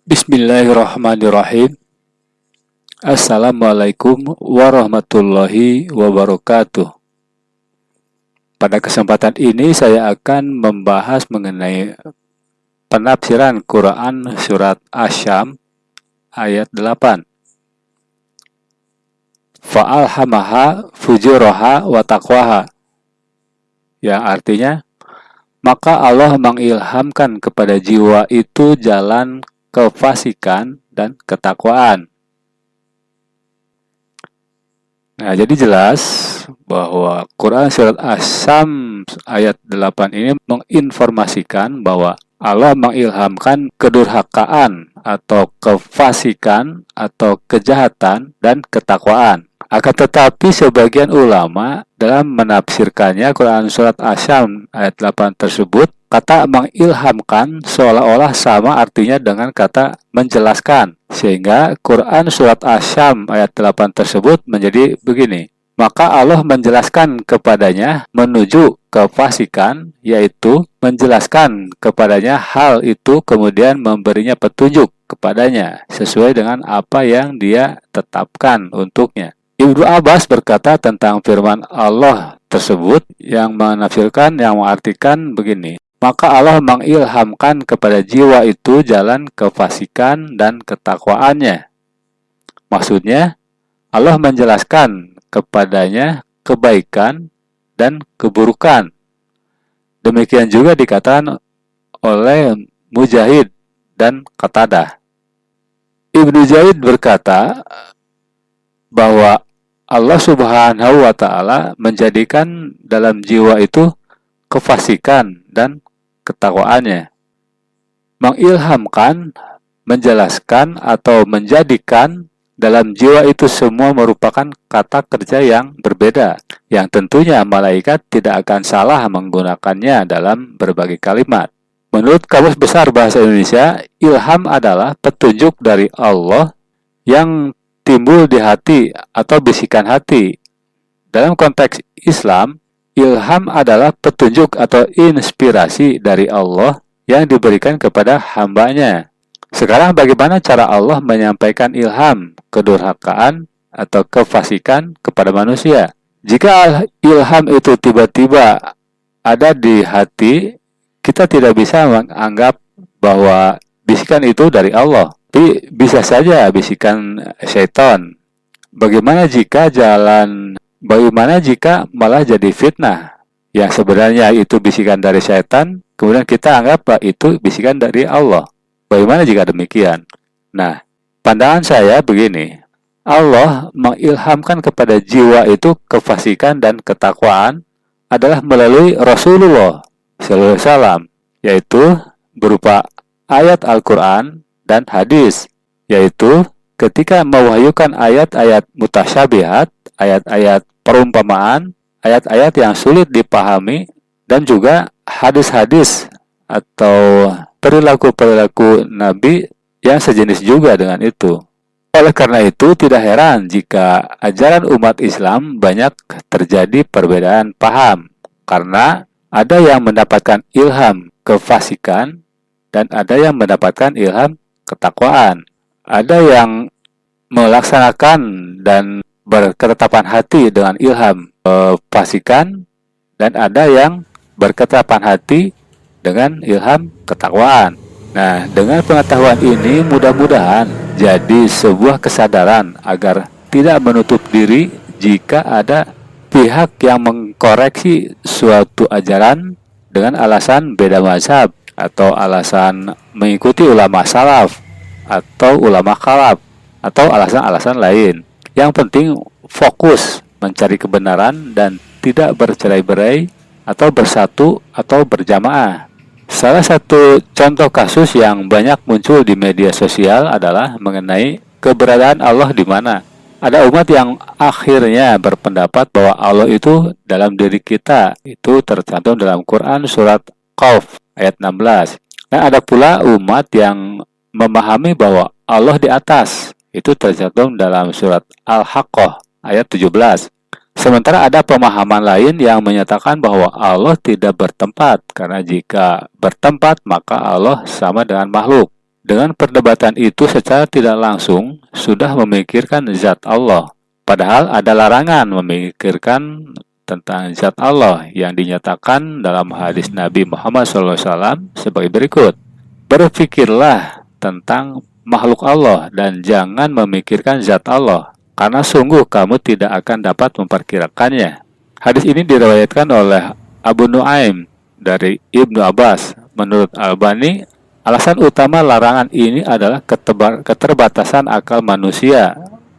Bismillahirrahmanirrahim. Assalamualaikum warahmatullahi wabarakatuh. Pada kesempatan ini saya akan membahas mengenai penafsiran Quran surat Asy-Syams ayat 8. Fa'alhamaha fujuraha wa taqwaha. Yang artinya, maka Allah mengilhamkan kepada jiwa itu jalan kefasikan dan ketakwaan. Nah, jadi jelas bahwa Quran surat Asy-Syams ayat 8 ini menginformasikan bahwa Allah mengilhamkan kedurhakaan atau kefasikan atau kejahatan dan ketakwaan. Akan tetapi sebagian ulama dalam menafsirkannya Quran surat Asy-Syams ayat 8 tersebut, kata mengilhamkan seolah-olah sama artinya dengan kata menjelaskan. Sehingga Quran surat Asy-Syams ayat 8 tersebut menjadi begini. Maka Allah menjelaskan kepadanya menuju kefasikan, yaitu menjelaskan kepadanya hal itu kemudian memberinya petunjuk kepadanya sesuai dengan apa yang dia tetapkan untuknya. Ibnu Abbas berkata tentang firman Allah tersebut yang menafsirkan, yang mengartikan begini. Maka Allah mengilhamkan kepada jiwa itu jalan kefasikan dan ketakwaannya. Maksudnya, Allah menjelaskan kepadanya kebaikan dan keburukan. Demikian juga dikatakan oleh Mujahid dan Qatadah. Ibnu Zaid berkata bahwa Allah Subhanahu wa Ta'ala menjadikan dalam jiwa itu kefasikan dan ketakwaannya. Mengilhamkan, menjelaskan, atau menjadikan dalam jiwa itu semua merupakan kata kerja yang berbeda, yang tentunya malaikat tidak akan salah menggunakannya dalam berbagai kalimat. Menurut Kamus Besar Bahasa Indonesia, ilham adalah petunjuk dari Allah yang timbul di hati atau bisikan hati. Dalam konteks Islam, ilham adalah petunjuk atau inspirasi dari Allah yang diberikan kepada hambanya. Sekarang bagaimana cara Allah menyampaikan ilham, kedurhakaan, atau kefasikan kepada manusia? Jika ilham itu tiba-tiba ada di hati, kita tidak bisa menganggap bahwa bisikan itu dari Allah. Tapi bisa saja bisikan syaitan. Bagaimana jika malah jadi fitnah? Yang sebenarnya itu bisikan dari syaitan, kemudian kita anggap bahwa itu bisikan dari Allah. Bagaimana jika demikian? Nah, pandangan saya begini. Allah mengilhamkan kepada jiwa itu kefasikan dan ketakwaan adalah melalui Rasulullah SAW, yaitu berupa ayat Al-Quran dan hadis, yaitu ketika mewahyukan ayat-ayat mutasyabihat, ayat-ayat perumpamaan, ayat-ayat yang sulit dipahami, dan juga hadis-hadis atau perilaku-perilaku Nabi yang sejenis juga dengan itu. Oleh karena itu, tidak heran jika ajaran umat Islam banyak terjadi perbedaan paham, karena ada yang mendapatkan ilham kefasikan dan ada yang mendapatkan ilham ketakwaan. Ada yang melaksanakan dan berketetapan hati dengan ilham kefasikan, dan ada yang berketetapan hati dengan ilham ketakwaan. Nah, dengan pengetahuan ini mudah-mudahan jadi sebuah kesadaran agar tidak menutup diri jika ada pihak yang mengkoreksi suatu ajaran dengan alasan beda mazhab atau alasan mengikuti ulama salaf atau ulama khalaf atau alasan-alasan lain. Yang penting fokus mencari kebenaran dan tidak bercerai-berai atau bersatu atau berjamaah. Salah satu contoh kasus yang banyak muncul di media sosial adalah mengenai keberadaan Allah di mana. Ada umat yang akhirnya berpendapat bahwa Allah itu dalam diri kita. Itu tercantum dalam Quran surat Qaf ayat 16. Dan ada pula umat yang memahami bahwa Allah di atas. Itu tercantum dalam surat Al-Haqqah ayat 17. Sementara ada pemahaman lain yang menyatakan bahwa Allah tidak bertempat, karena jika bertempat maka Allah sama dengan makhluk. Dengan perdebatan itu secara tidak langsung sudah memikirkan zat Allah. Padahal ada larangan memikirkan tentang zat Allah yang dinyatakan dalam hadis Nabi Muhammad SAW sebagai berikut. Berpikirlah tentang makhluk Allah dan jangan memikirkan zat Allah, karena sungguh kamu tidak akan dapat memperkirakannya. Hadis ini diriwayatkan oleh Abu Nuaim dari Ibnu Abbas. Menurut Albani, alasan utama larangan ini adalah keterbatasan akal manusia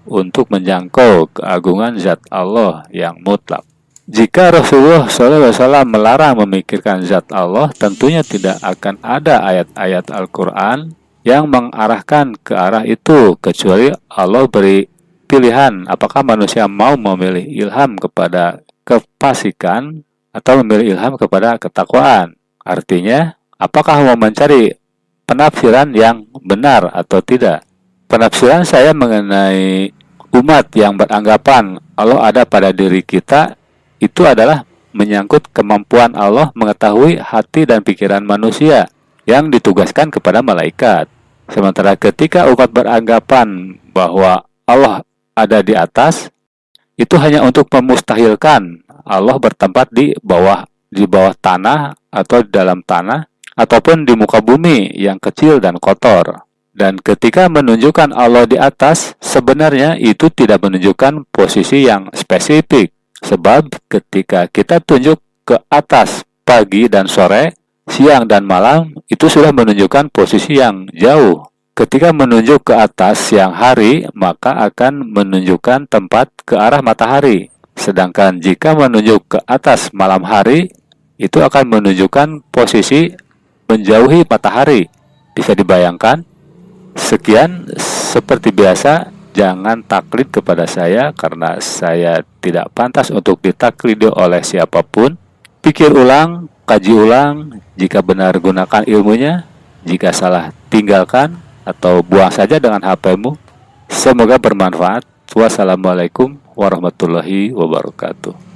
untuk menjangkau keagungan zat Allah yang mutlak. Jika Rasulullah SAW melarang memikirkan zat Allah, tentunya tidak akan ada ayat-ayat Al-Quran yang mengarahkan ke arah itu, kecuali Allah beri pilihan apakah manusia mau memilih ilham kepada kefasikan atau memilih ilham kepada ketakwaan. Artinya, apakah mau mencari penafsiran yang benar atau tidak. Penafsiran saya mengenai umat yang beranggapan Allah ada pada diri kita, itu adalah menyangkut kemampuan Allah mengetahui hati dan pikiran manusia yang ditugaskan kepada malaikat. Sementara ketika umat beranggapan bahwa Allah ada di atas, itu hanya untuk memustahilkan Allah bertempat di bawah tanah atau di dalam tanah ataupun di muka bumi yang kecil dan kotor. Dan ketika menunjukkan Allah di atas, sebenarnya itu tidak menunjukkan posisi yang spesifik. Sebab ketika kita tunjuk ke atas pagi dan sore, siang dan malam, itu sudah menunjukkan posisi yang jauh. Ketika menunjuk ke atas siang hari, maka akan menunjukkan tempat ke arah matahari. Sedangkan jika menunjuk ke atas malam hari, itu akan menunjukkan posisi menjauhi matahari. Bisa dibayangkan? Sekian, seperti biasa, jangan taklid kepada saya karena saya tidak pantas untuk ditaklidi oleh siapapun. Pikir ulang, kaji ulang, jika benar gunakan ilmunya, jika salah tinggalkan atau buang saja dengan HP-mu. Semoga bermanfaat. Wassalamualaikum warahmatullahi wabarakatuh.